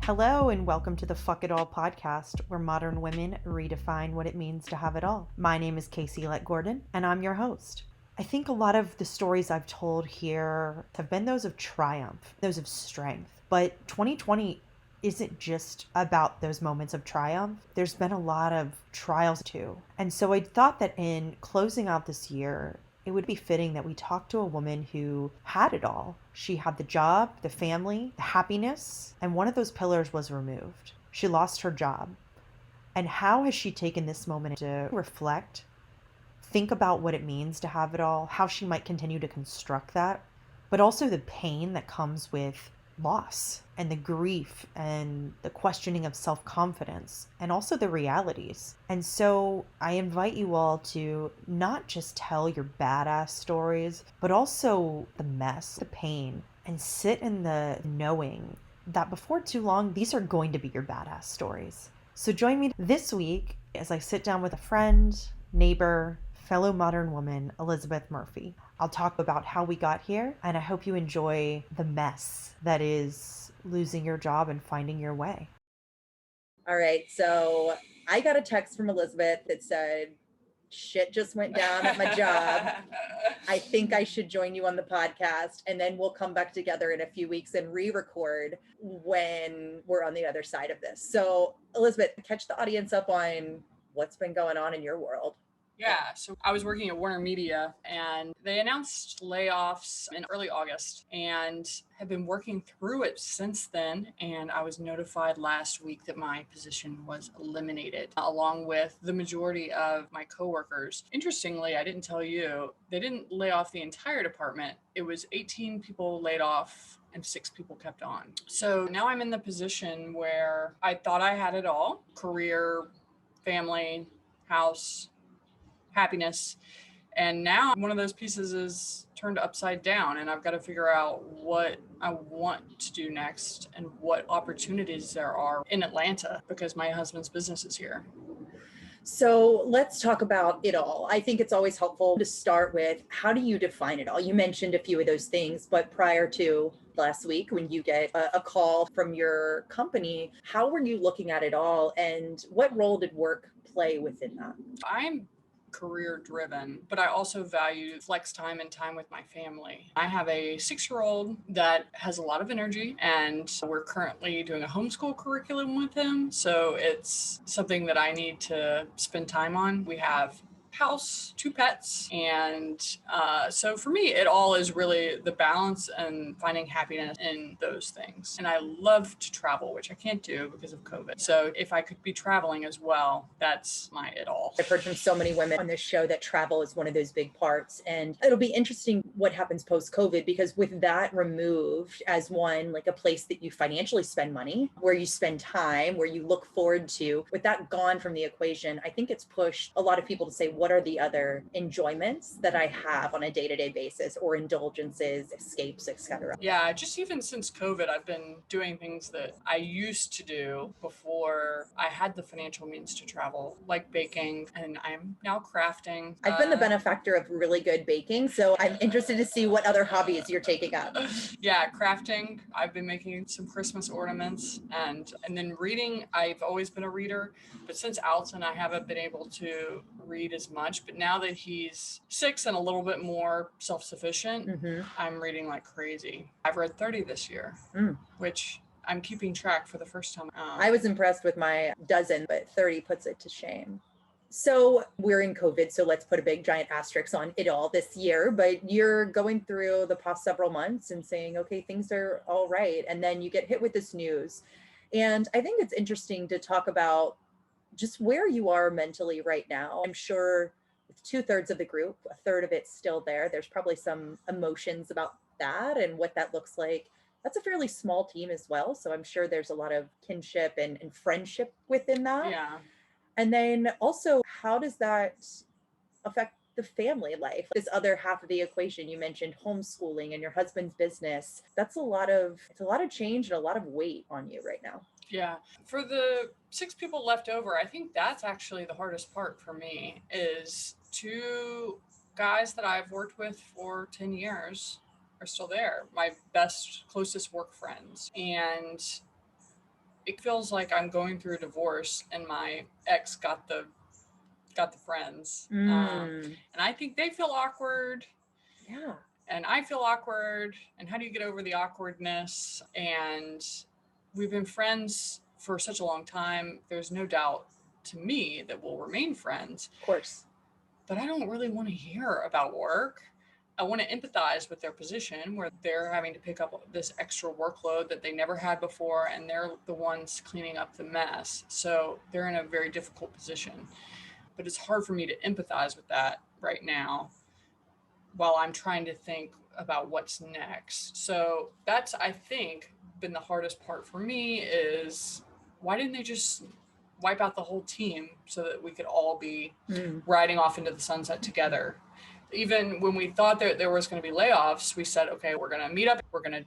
Hello, and welcome to the Fuck It All podcast, where modern women redefine what it means to have it all. My name is Casey Let Gordon, and I'm your host. I think a lot of the stories I've told here have been those of triumph, those of strength. But 2020 isn't just about those moments of triumph. There's been a lot of trials too. And so I thought that in closing out this year, it would be fitting that we talk to a woman who had it all. She had the job, the family, the happiness, and one of those pillars was removed. She lost her job. And how has she taken this moment to reflect, think about what it means to have it all, how she might continue to construct that, but also the pain that comes with loss and the grief and the questioning of self confidence and also the realities. And so I invite you all to not just tell your badass stories, but also the mess, the pain, and sit in the knowing that before too long, these are going to be your badass stories. So join me this week as I sit down with a friend, neighbor, fellow modern woman, Elizabeth Murphy. I'll talk about how we got here, and I hope you enjoy the mess that is losing your job and finding your way. All right, so I got a text from Elizabeth that said, shit just went down at my job. I think I should join you on the podcast, and then we'll come back together in a few weeks and re-record when we're on the other side of this. So Elizabeth, catch the audience up on what's been going on in your world. Yeah, so I was working at Warner Media and they announced layoffs in early August and have been working through it since then. And I was notified last week that my position was eliminated, along with the majority of my coworkers. Interestingly, I didn't tell you, they didn't lay off the entire department. It was 18 people laid off and 6 people kept on. So now I'm in the position where I thought I had it all: career, family, house, happiness. And now one of those pieces is turned upside down, and I've got to figure out what I want to do next and what opportunities there are in Atlanta because my husband's business is here. So let's talk about it all. I think it's always helpful to start with, how do you define it all? You mentioned a few of those things, but prior to last week, when you get a call from your company, how were you looking at it all, and what role did work play within that? I'm career driven, but I also value flex time and time with my family. I have a 6-year-old that has a lot of energy, and we're currently doing a homeschool curriculum with him. So it's something that I need to spend time on. We have house, 2 pets, and so for me it all is really the balance and finding happiness in those things. And I love to travel, which I can't do because of COVID. So if I could be traveling as well, that's my it all. I've heard from so many women on this show that travel is one of those big parts, and it'll be interesting what happens post-COVID, because with that removed as one, like a place that you financially spend money, where you spend time, where you look forward to, with that gone from the equation, I think it's pushed a lot of people to say, what are the other enjoyments that I have on a day-to-day basis, or indulgences, escapes, etc. Yeah, just even since COVID, I've been doing things that I used to do before I had the financial means to travel, like baking, and I'm now crafting. I've been the benefactor of really good baking, so I'm interested to see what other hobbies you're taking up. Yeah, crafting. I've been making some Christmas ornaments, and then reading. I've always been a reader, but since Alton, I haven't been able to read as much. But now that he's 6 and a little bit more self-sufficient, I'm reading like crazy. I've read 30 this year, which I'm keeping track for the first time. I was impressed with my dozen, but 30 puts it to shame. So we're in COVID, so let's put a big giant asterisk on it all this year, but you're going through the past several months and saying, okay, things are all right. And then you get hit with this news. And I think it's interesting to talk about just where you are mentally right now. I'm sure with 2/3 of the group, a third of it's still there. There's probably some emotions about that and what that looks like. That's a fairly small team as well. So I'm sure there's a lot of kinship and friendship within that. Yeah. And then also, how does that affect the family life? This other half of the equation, you mentioned homeschooling and your husband's business. It's a lot of change and a lot of weight on you right now. Yeah. For the 6 people left over, I think that's actually the hardest part for me, is 2 guys that I've worked with for 10 years are still there. My best, closest work friends. And it feels like I'm going through a divorce and my ex got the friends. And I think they feel awkward. Yeah. And I feel awkward. And how do you get over the awkwardness? And we've been friends for such a long time. There's no doubt to me that we'll remain friends. Of course. But I don't really want to hear about work. I want to empathize with their position where they're having to pick up this extra workload that they never had before, and they're the ones cleaning up the mess. So they're in a very difficult position. But it's hard for me to empathize with that right now while I'm trying to think about what's next. So that's, I think, been the hardest part for me is why didn't they just wipe out the whole team so that we could all be riding off into the sunset together? Even when we thought that there was going to be layoffs, we said, okay, we're going to meet up, we're going to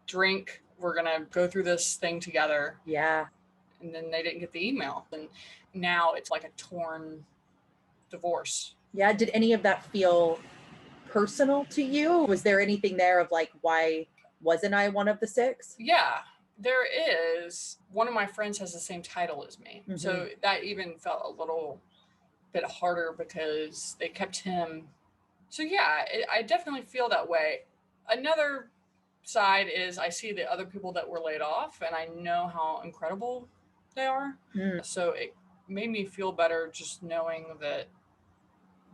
drink, we're going to go through this thing together. Yeah. And then they didn't get the email. And now it's like a torn divorce. Yeah. Did any of that feel personal to you? Was there anything there of like, why wasn't I one of the 6? Yeah, there is. One of my friends has the same title as me. Mm-hmm. So that even felt a little bit harder because they kept him. So yeah, I definitely feel that way. Another side is I see the other people that were laid off and I know how incredible they are. So it made me feel better just knowing that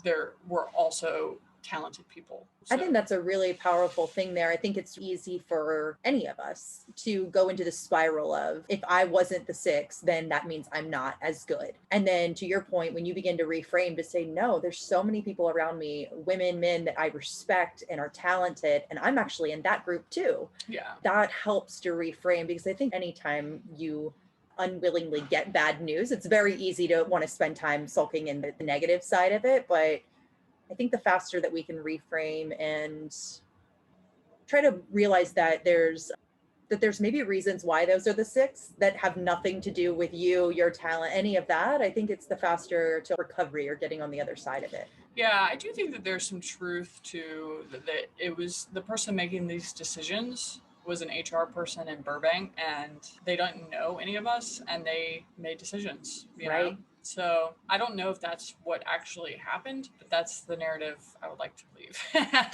there were also talented people. So. I think that's a really powerful thing there. I think it's easy for any of us to go into the spiral of, if I wasn't the 6, then that means I'm not as good. And then to your point, when you begin to reframe to say, no, there's so many people around me, women, men that I respect and are talented, and I'm actually in that group too. Yeah. That helps to reframe, because I think anytime you unwillingly get bad news, it's very easy to want to spend time sulking in the negative side of it. But I think the faster that we can reframe and try to realize that there's maybe reasons why those are the 6 that have nothing to do with you, your talent, any of that, I think it's the faster to recovery or getting on the other side of it. Yeah, I do think that there's some truth to that. It was the person making these decisions was an HR person in Burbank, and they don't know any of us, and they made decisions, you know? So I don't know if that's what actually happened, but that's the narrative I would like to believe.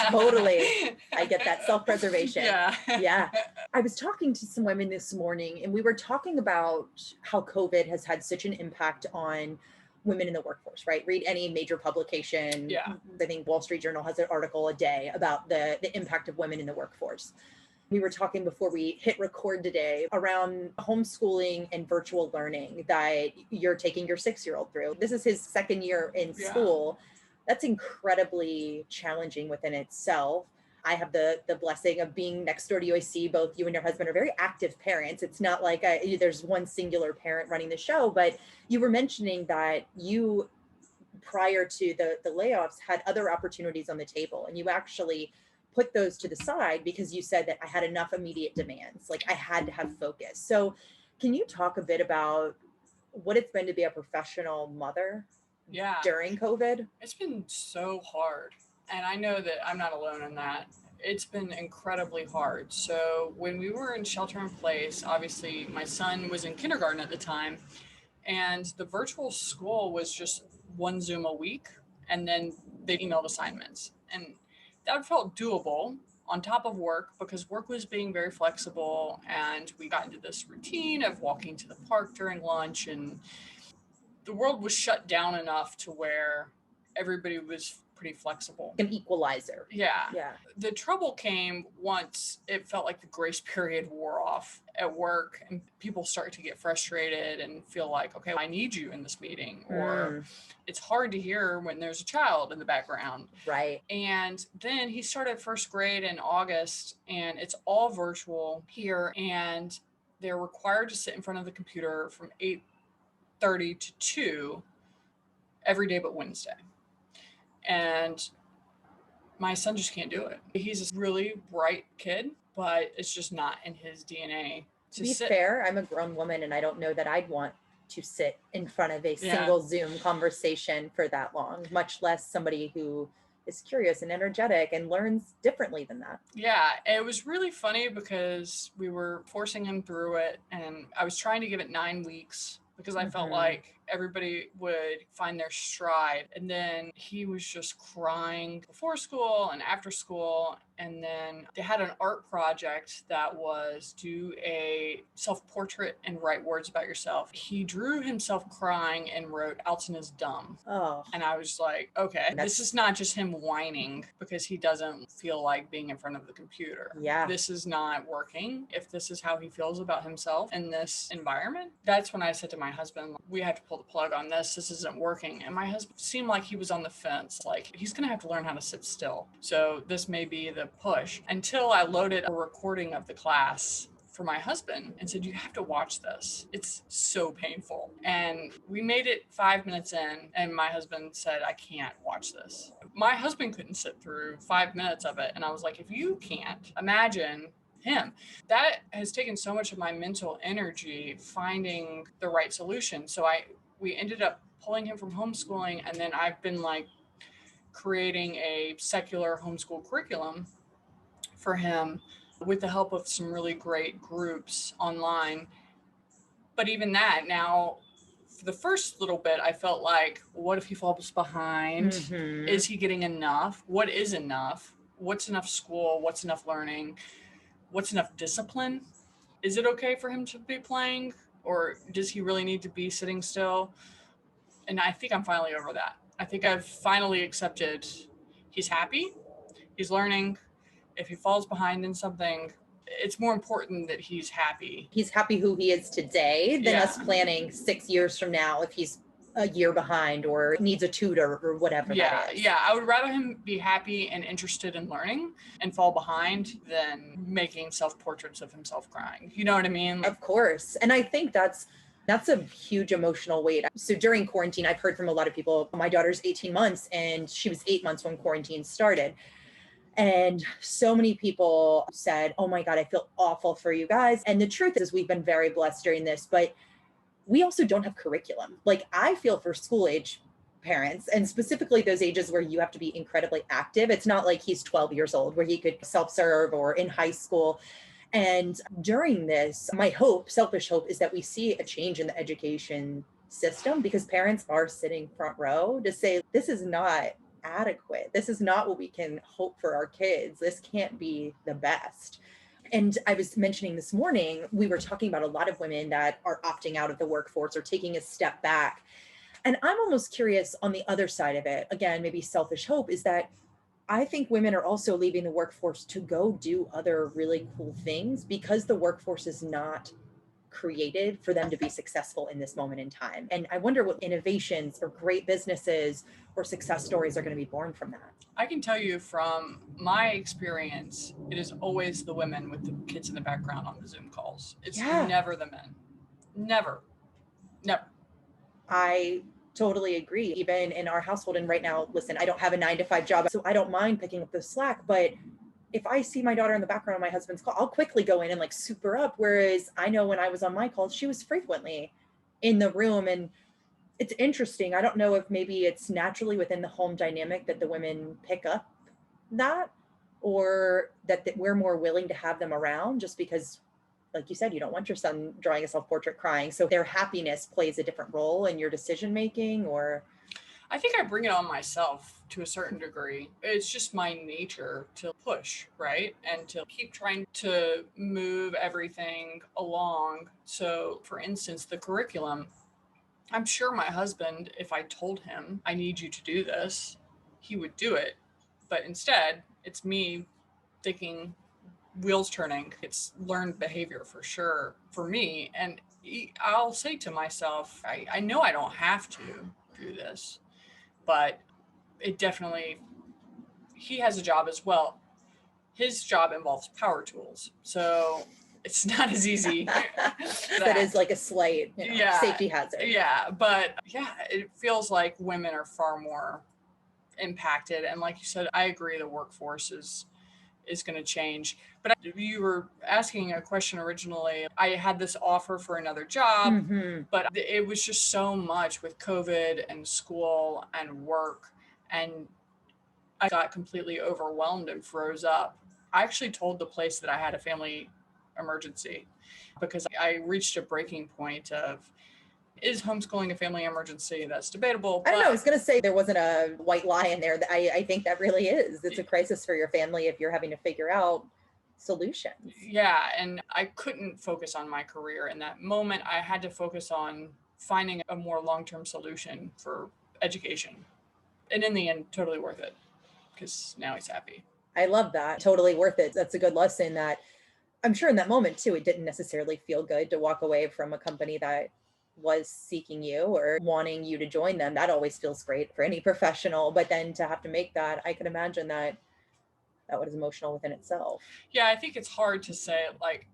Totally. I get that self-preservation. Yeah. Yeah. I was talking to some women this morning, and we were talking about how COVID has had such an impact on women in the workforce, right? Read any major publication. Yeah. I think Wall Street Journal has an article a day about the impact of women in the workforce. We were talking before we hit record today around homeschooling and virtual learning that you're taking your 6-year-old through. This is his 2nd year in school. That's incredibly challenging within itself. I have the blessing of being next door to you. I see both you and your husband are very active parents. It's not like there's one singular parent running the show, but you were mentioning that you, prior to the layoffs, had other opportunities on the table, and you actually put those to the side because you said that I had enough immediate demands. Like I had to have focus. So can you talk a bit about what it's been to be a professional mother during COVID? It's been so hard. And I know that I'm not alone in that. It's been incredibly hard. So when we were in shelter in place, obviously my son was in kindergarten at the time, and the virtual school was just one Zoom a week, and then they emailed assignments. And that felt doable on top of work because work was being very flexible, and we got into this routine of walking to the park during lunch, and the world was shut down enough to where everybody was pretty flexible. An equalizer. Yeah. Yeah. The trouble came once it felt like the grace period wore off at work and people started to get frustrated and feel like, okay, I need you in this meeting, or it's hard to hear when there's a child in the background. Right. And then he started 1st grade in August, and it's all virtual here, and they're required to sit in front of the computer from 8:30 to 2 every day but Wednesday. And my son just can't do it. He's a really bright kid, but it's just not in his DNA. To be fair, I'm a grown woman, and I don't know that I'd want to sit in front of a single Zoom conversation for that long, much less somebody who is curious and energetic and learns differently than that. Yeah, it was really funny because we were forcing him through it, and I was trying to give it 9 weeks because I felt like everybody would find their stride. And then he was just crying before school and after school. And then they had an art project that was do a self-portrait and write words about yourself. He drew himself crying and wrote, Alton is dumb. Oh, And I was like, okay, this is not just him whining because he doesn't feel like being in front of the computer. yeah. This is not working. If this is how he feels about himself in this environment, that's when I said to my husband, we have to pull the plug on this. This isn't working. And my husband seemed like he was on the fence. Like, he's going to have to learn how to sit still. So this may be the push, until I loaded a recording of the class for my husband and said, you have to watch this. It's so painful. And we made it 5 minutes in, and my husband said, I can't watch this. My husband couldn't sit through 5 minutes of it. And I was like, if you can't, imagine him. That has taken so much of my mental energy finding the right solution. So we ended up pulling him from homeschooling, and then I've been like creating a secular homeschool curriculum for him with the help of some really great groups online. But even that, now, for the first little bit, I felt like, what if he falls behind? Is he getting enough? What is enough? What's enough school? What's enough learning? What's enough discipline? Is it okay for him to be playing? Or does he really need to be sitting still? And I think I'm finally over that. I think I've finally accepted he's happy, he's learning. If he falls behind in something, it's more important that he's happy. He's happy who he is today than us planning 6 years from now if he's a year behind or needs a tutor or whatever that is. Yeah, I would rather him be happy and interested in learning and fall behind than making self-portraits of himself crying. You know what I mean? Of course. And I think that's a huge emotional weight. So during quarantine, I've heard from a lot of people, my daughter's 18 months and she was 8 months when quarantine started. And so many people said, oh my God, I feel awful for you guys. And the truth is we've been very blessed during this, but we also don't have curriculum. Like, I feel for school age parents, and specifically those ages where you have to be incredibly active. It's not like he's 12 years old where he could self-serve or in high school. And during this, my hope, selfish hope, is that we see a change in the education system, because parents are sitting front row to say, this is not adequate. This is not what we can hope for our kids. This can't be the best. And I was mentioning this morning, we were talking about a lot of women that are opting out of the workforce or taking a step back. And I'm almost curious on the other side of it, again, maybe selfish hope, is that I think women are also leaving the workforce to go do other really cool things because the workforce is not created for them to be successful in this moment in time. And I wonder what innovations or great businesses or success stories are going to be born from that. I can tell you from my experience, it is always the women with the kids in the background on the Zoom calls. It's never the men. Never. I totally agree. Even in our household, and right now, listen, I don't have a 9-to-5 job, so I don't mind picking up the slack, but if I see my daughter in the background on my husband's call, I'll quickly go in and like soup her up. Whereas I know when I was on my calls, she was frequently in the room. And it's interesting. I don't know if maybe it's naturally within the home dynamic that the women pick up that, or that we're more willing to have them around just because, like you said, you don't want your son drawing a self-portrait crying. So their happiness plays a different role in your decision-making. Or I think I bring it on myself to a certain degree. It's just my nature to push, right? And to keep trying to move everything along. So for instance, the curriculum, I'm sure my husband, if I told him, I need you to do this, he would do it. But instead, it's me thinking, wheels turning. It's learned behavior for sure for me. And I'll say to myself, I know I don't have to do this, but it definitely, he has a job as well. His job involves power tools. So it's not as easy. that is like a slight safety hazard. Yeah. But yeah, it feels like women are far more impacted. And like you said, I agree the workforce is going to change. But you were asking a question originally. I had this offer for another job, but it was just so much with COVID and school and work. And I got completely overwhelmed and froze up. I actually told the place that I had a family emergency because I reached a breaking point of, is homeschooling a family emergency? That's debatable. I don't know. I was going to say there wasn't a white lie in there. I think that really is. It's a crisis for your family if you're having to figure out solutions. Yeah. And I couldn't focus on my career in that moment. I had to focus on finding a more long-term solution for education. And in the end, totally worth it because now he's happy. I love that. Totally worth it. That's a good lesson that I'm sure in that moment too, it didn't necessarily feel good to walk away from a company that was seeking you or wanting you to join them. That always feels great for any professional, but then to have to make that, I can imagine that was emotional within itself. Yeah, I think it's hard to say, like,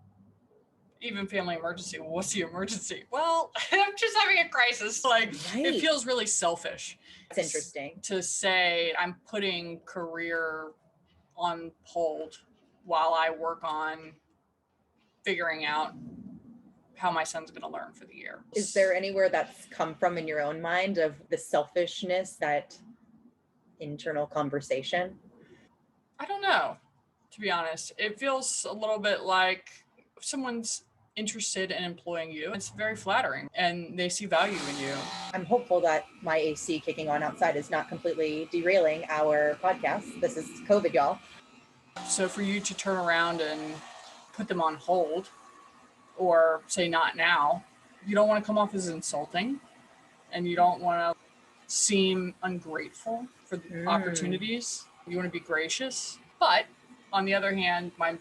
even family emergency. Well, what's the emergency? Well, I'm just having a crisis. Like, right. It feels really selfish. It's interesting to say I'm putting career on hold while I work on figuring out how my son's going to learn for the year. Is there anywhere that's come from in your own mind of the selfishness, that internal conversation? I don't know, to be honest. It feels a little bit like if someone's interested in employing you, it's very flattering and they see value in you. I'm hopeful that my AC kicking on outside is not completely derailing our podcast. This is COVID, y'all. So for you to turn around and put them on hold or say not now, you don't want to come off as insulting and you don't want to seem ungrateful for the opportunities. You want to be gracious. But on the other hand, my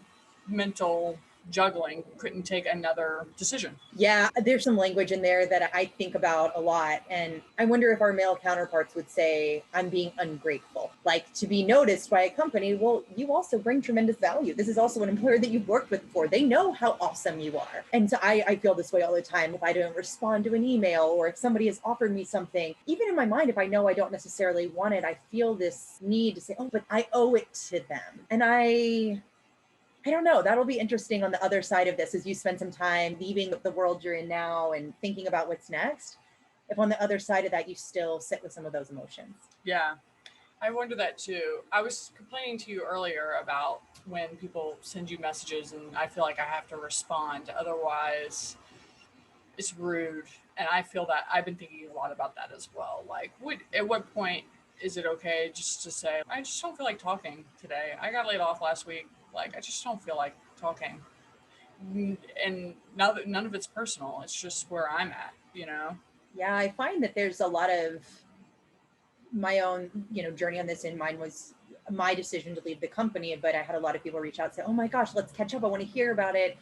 mental juggling couldn't take another decision. Yeah, there's some language in there that I think about a lot. And I wonder if our male counterparts would say, I'm being ungrateful. Like, to be noticed by a company, well, you also bring tremendous value. This is also an employer that you've worked with before. They know how awesome you are. And so I feel this way all the time. If I don't respond to an email or if somebody has offered me something, even in my mind, if I know I don't necessarily want it, I feel this need to say, oh, but I owe it to them. And I don't know. That'll be interesting on the other side of this as you spend some time leaving the world you're in now and thinking about what's next. If on the other side of that, you still sit with some of those emotions. Yeah, I wonder that too. I was complaining to you earlier about when people send you messages and I feel like I have to respond. Otherwise, it's rude. And I feel that I've been thinking a lot about that as well. Like, at what point is it okay just to say, I just don't feel like talking today. I got laid off last week. Like, I just don't feel like talking. And now that none of it's personal, it's just where I'm at, you know? Yeah, I find that there's a lot of my own, journey on this. And mine was my decision to leave the company. But I had a lot of people reach out and say, oh my gosh, let's catch up. I want to hear about it.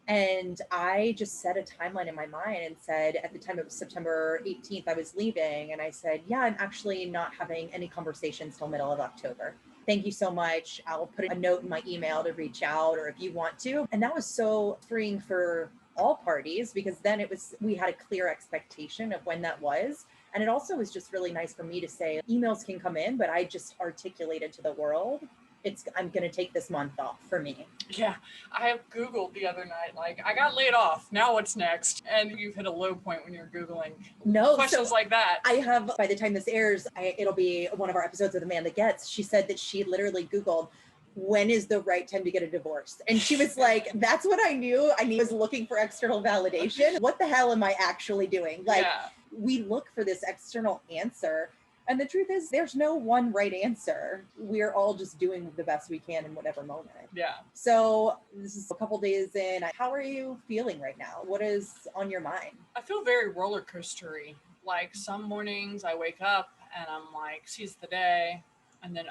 And I just set a timeline in my mind and said, at the time it was September 18th, I was leaving. And I said, yeah, I'm actually not having any conversations till middle of October. Thank you so much. I'll put a note in my email to reach out, or if you want to. And that was so freeing for all parties, because then we had a clear expectation of when that was. And it also was just really nice for me to say, emails can come in, but I just articulated to the world, I'm going to take this month off for me. Yeah. I have Googled the other night, like, I got laid off. Now what's next? And you've hit a low point when you're Googling questions like that. I have, by the time this airs, it'll be one of our episodes with Amanda Getz. She said that she literally Googled, when is the right time to get a divorce? And she was like, that's what I knew. I was looking for external validation. What the hell am I actually doing? Like, we look for this external answer. And the truth is, there's no one right answer. We're all just doing the best we can in whatever moment. Yeah. So this is a couple days in. How are you feeling right now? What is on your mind? I feel very roller coastery. Like, some mornings I wake up and I'm like, seize the day. And then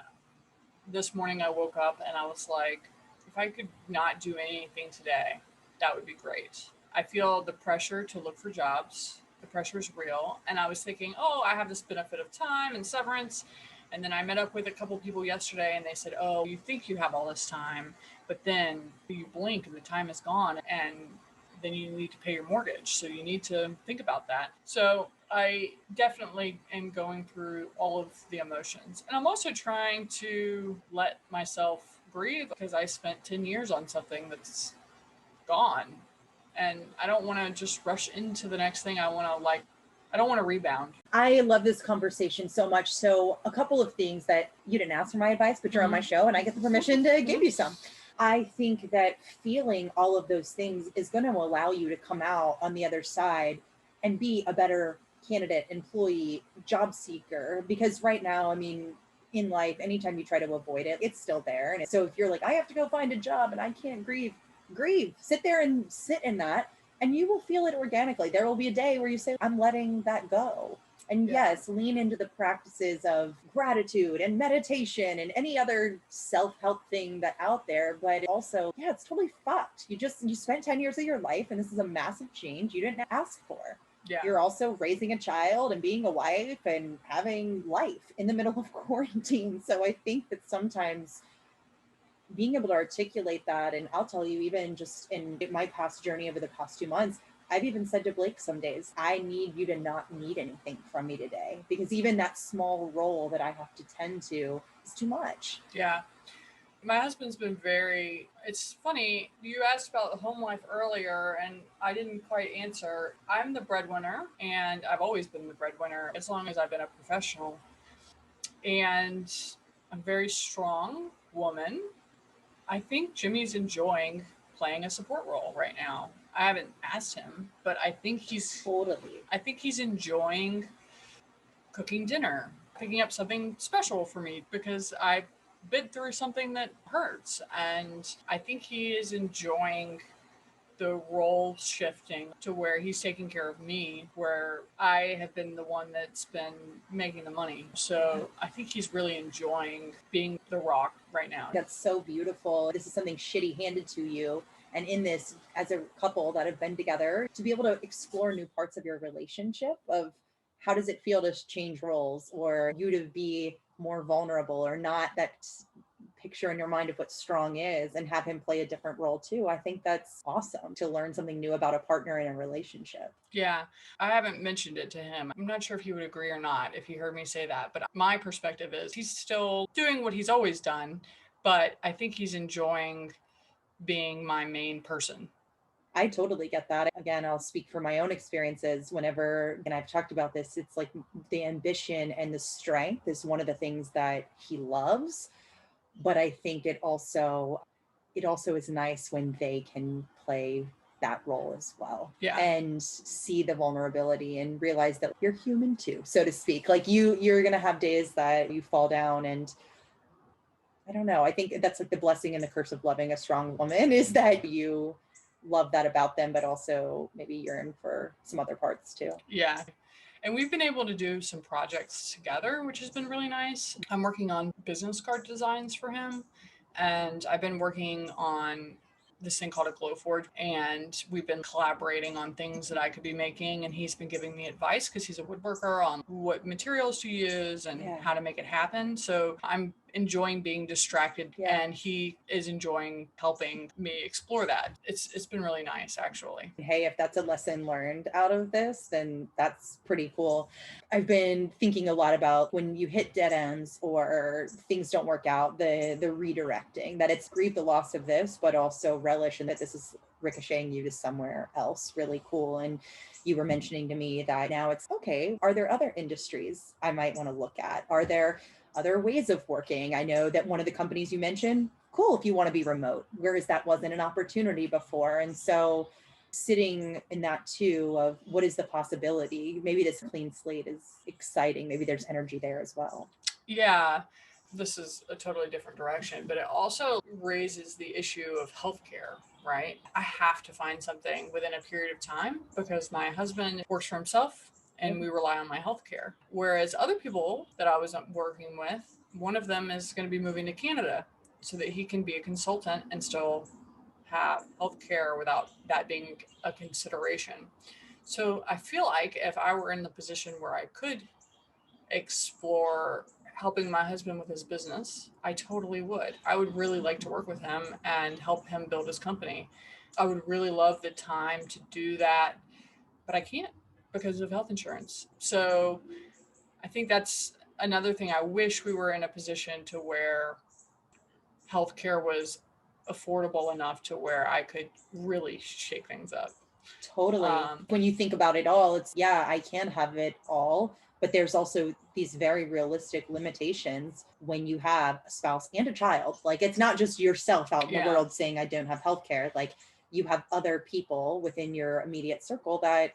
this morning I woke up and I was like, if I could not do anything today, that would be great. I feel the pressure to look for jobs. The pressure is real. And I was thinking, oh, I have this benefit of time and severance. And then I met up with a couple people yesterday and they said, oh, you think you have all this time, but then you blink and the time is gone and then you need to pay your mortgage. So you need to think about that. So I definitely am going through all of the emotions. And I'm also trying to let myself breathe because I spent 10 years on something that's gone. And I don't want to just rush into the next thing. I want to I don't want to rebound. I love this conversation so much. So a couple of things that you didn't ask for my advice, but you're on my show and I get the permission to give you some. I think that feeling all of those things is going to allow you to come out on the other side and be a better candidate, employee, job seeker. Because right now, I mean, in life, anytime you try to avoid it, it's still there. And so if you're like, I have to go find a job and I can't grieve, sit there and sit in that, and you will feel it organically. There will be a day where you say, I'm letting that go. And yes, lean into the practices of gratitude and meditation and any other self-help thing that's out there. But also, yeah, it's totally fucked. You spent 10 years of your life and this is a massive change you didn't ask for. Yeah. You're also raising a child and being a wife and having life in the middle of quarantine. So I think that sometimes being able to articulate that, and I'll tell you, even just in my past journey over the past 2 months, I've even said to Blake some days, I need you to not need anything from me today, because even that small role that I have to tend to is too much. Yeah. My husband's been it's funny, you asked about the home life earlier and I didn't quite answer. I'm the breadwinner and I've always been the breadwinner as long as I've been a professional. And I'm a very strong woman. I think Jimmy's enjoying playing a support role right now. I haven't asked him, but I think he's enjoying cooking dinner, picking up something special for me because I bid through something that hurts. And I think he is enjoying the role shifting to where he's taking care of me, where I have been the one that's been making the money. So I think he's really enjoying being the rock right now. That's so beautiful. This is something shitty handed to you. And in this, as a couple that have been together, to be able to explore new parts of your relationship of how does it feel to change roles, or you to be more vulnerable, or not that picture in your mind of what strong is, and have him play a different role too. I think that's awesome to learn something new about a partner in a relationship. Yeah, I haven't mentioned it to him. I'm not sure if he would agree or not if he heard me say that, but my perspective is he's still doing what he's always done, but I think he's enjoying being my main person. I totally get that. Again, I'll speak for my own experiences whenever, and I've talked about this, it's like the ambition and the strength is one of the things that he loves. But I think it also is nice when they can play that role as well. Yeah. And see the vulnerability and realize that you're human too, so to speak. Like you're going to have days that you fall down, and I don't know. I think that's like the blessing and the curse of loving a strong woman, is that you love that about them, but also maybe yearn for some other parts too. Yeah. And we've been able to do some projects together, which has been really nice. I'm working on business card designs for him. And I've been working on this thing called a glow forge, and we've been collaborating on things that I could be making, and he's been giving me advice because he's a woodworker on what materials to use and how to make it happen. So I'm enjoying being distracted, and he is enjoying helping me explore that. It's been really nice, actually. Hey, if that's a lesson learned out of this, then that's pretty cool. I've been thinking a lot about when you hit dead ends or things don't work out, the redirecting, that it's grieve the loss of this, but also relish and that this is ricocheting you to somewhere else really cool. And you were mentioning to me that now it's okay, are there other industries I might want to look at? Are there other ways of working? I know that one of the companies you mentioned, cool, if you want to be remote, whereas that wasn't an opportunity before. And so sitting in that too of what is the possibility, maybe this clean slate is exciting, maybe there's energy there as well. Yeah, this is a totally different direction, but it also raises the issue of healthcare, right? I have to find something within a period of time because my husband works for himself and we rely on my healthcare. Whereas other people that I was working with, one of them is going to be moving to Canada so that he can be a consultant and still have healthcare without that being a consideration. So I feel like if I were in the position where I could explore helping my husband with his business, I totally would. I would really like to work with him and help him build his company. I would really love the time to do that, but I can't because of health insurance. So I think that's another thing. I wish we were in a position to where healthcare was affordable enough to where I could really shake things up. Totally. When you think about it all, it's, yeah, I can have it all, but there's also these very realistic limitations when you have a spouse and a child. Like, it's not just yourself out in the world saying, I don't have healthcare. Like, you have other people within your immediate circle that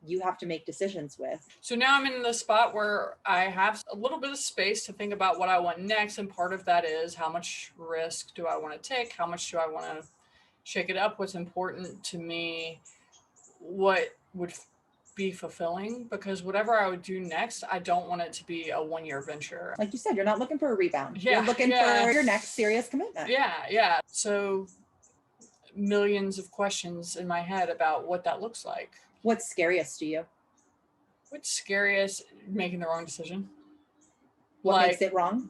you have to make decisions with. So now I'm in the spot where I have a little bit of space to think about what I want next. And part of that is, how much risk do I want to take? How much do I want to shake it up? What's important to me? What would be fulfilling? Because whatever I would do next, I don't want it to be a 1-year venture. Like you said, you're not looking for a rebound. Yeah, you're looking for your next serious commitment. Yeah. So millions of questions in my head about what that looks like. What's scariest to you? What's scariest? Making the wrong decision. What makes it wrong?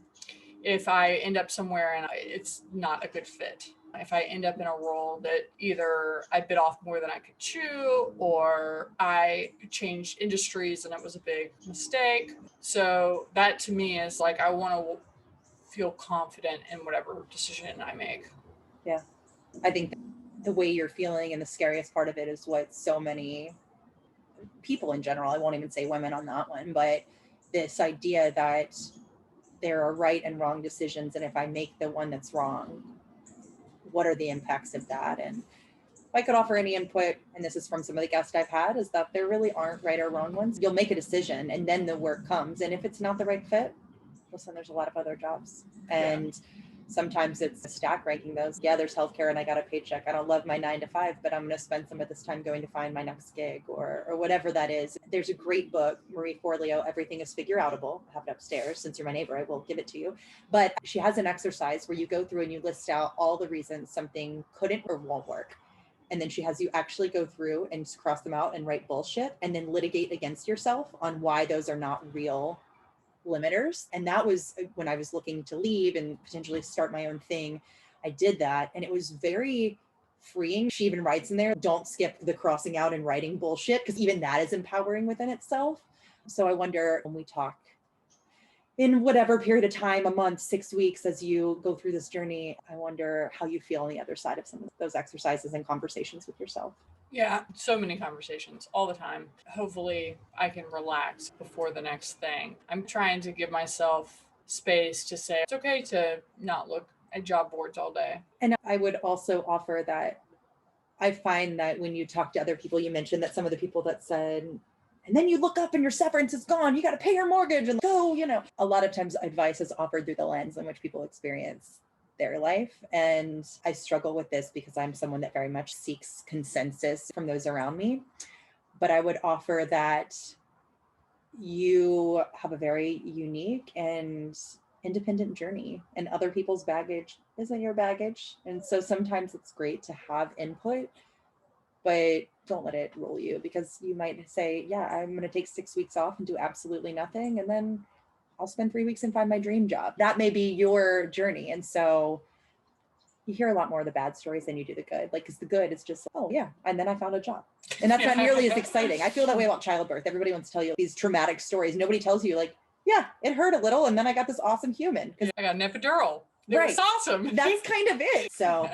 If I end up somewhere and it's not a good fit. If I end up in a role that either I bit off more than I could chew, or I changed industries and it was a big mistake. So that to me is like, I want to feel confident in whatever decision I make. Yeah. I think the way you're feeling, and the scariest part of it is what so many people in general, I won't even say women on that one, but this idea that there are right and wrong decisions. And if I make the one that's wrong, what are the impacts of that? And if I could offer any input, and this is from some of the guests I've had, is that there really aren't right or wrong ones. You'll make a decision and then the work comes. And if it's not the right fit, listen, there's a lot of other jobs. And sometimes it's a stack ranking those. Yeah, there's healthcare and I got a paycheck. I don't love my 9 to 5, but I'm going to spend some of this time going to find my next gig or whatever that is. There's a great book, Marie Forleo, Everything is Figure Outable. I have it upstairs. Since you're my neighbor, I will give it to you. But she has an exercise where you go through and you list out all the reasons something couldn't or won't work. And then she has you actually go through and cross them out and write bullshit and then litigate against yourself on why those are not real limiters. And that was when I was looking to leave and potentially start my own thing. I did that and it was very freeing. She even writes in there, don't skip the crossing out and writing bullshit, because even that is empowering within itself. So I wonder, when we talk in whatever period of time, a month, 6 weeks, as you go through this journey, I wonder how you feel on the other side of some of those exercises and conversations with yourself. Yeah, so many conversations all the time. Hopefully I can relax before the next thing. I'm trying to give myself space to say it's okay to not look at job boards all day. And I would also offer that I find that when you talk to other people, you mentioned that some of the people that said, and then you look up and your severance is gone, you got to pay your mortgage and go, a lot of times advice is offered through the lens in which people experience their life. And I struggle with this because I'm someone that very much seeks consensus from those around me. But I would offer that you have a very unique and independent journey, and other people's baggage isn't your baggage. And so sometimes it's great to have input, but don't let it rule you, because you might say, yeah, I'm going to take 6 weeks off and do absolutely nothing. And then I'll spend 3 weeks and find my dream job. That may be your journey. And so you hear a lot more of the bad stories than you do the good. Like, because the good is just, oh yeah, and then I found a job. And that's not nearly as exciting. I feel that way about childbirth. Everybody wants to tell you these traumatic stories. Nobody tells you, like, yeah, it hurt a little, and then I got this awesome human. I got an epidural. It was awesome. That's kind of it. So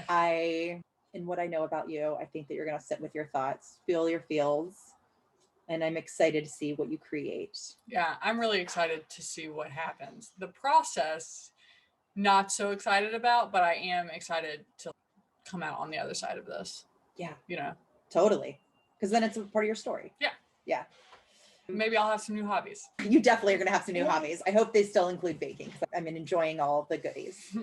in what I know about you, I think that you're going to sit with your thoughts, feel your feels, and I'm excited to see what you create. Yeah, I'm really excited to see what happens. The process, not so excited about, but I am excited to come out on the other side of this. Yeah. Totally. Because then it's a part of your story. Yeah. Maybe I'll have some new hobbies. You definitely are going to have some new hobbies. I hope they still include baking, because I'm enjoying all the goodies.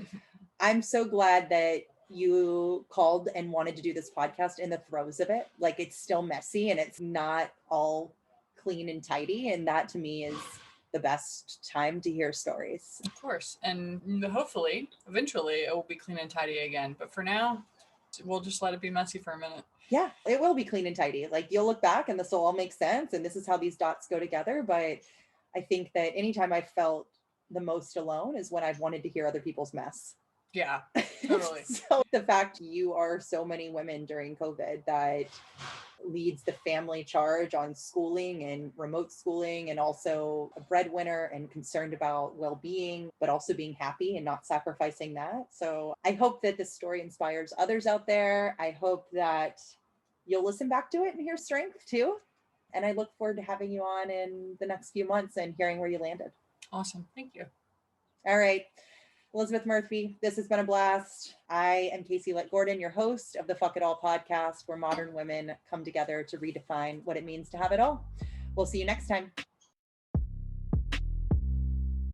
I'm so glad that you called and wanted to do this podcast in the throes of it. Like, it's still messy and it's not all clean and tidy. And that to me is the best time to hear stories. Of course. And hopefully, eventually, it will be clean and tidy again. But for now, we'll just let it be messy for a minute. Yeah, it will be clean and tidy. Like, you'll look back and this will all make sense. And this is how these dots go together. But I think that anytime I felt the most alone is when I've wanted to hear other people's mess. Yeah, totally. So the fact you are so many women during COVID that leads the family charge on schooling and remote schooling, and also a breadwinner and concerned about well-being, but also being happy and not sacrificing that. So I hope that this story inspires others out there. I hope that you'll listen back to it and hear strength too. And I look forward to having you on in the next few months and hearing where you landed. Awesome. Thank you. All right. Elizabeth Murphy, this has been a blast. I am Casey Gordon, your host of the Fuck It All podcast, where modern women come together to redefine what it means to have it all. We'll see you next time.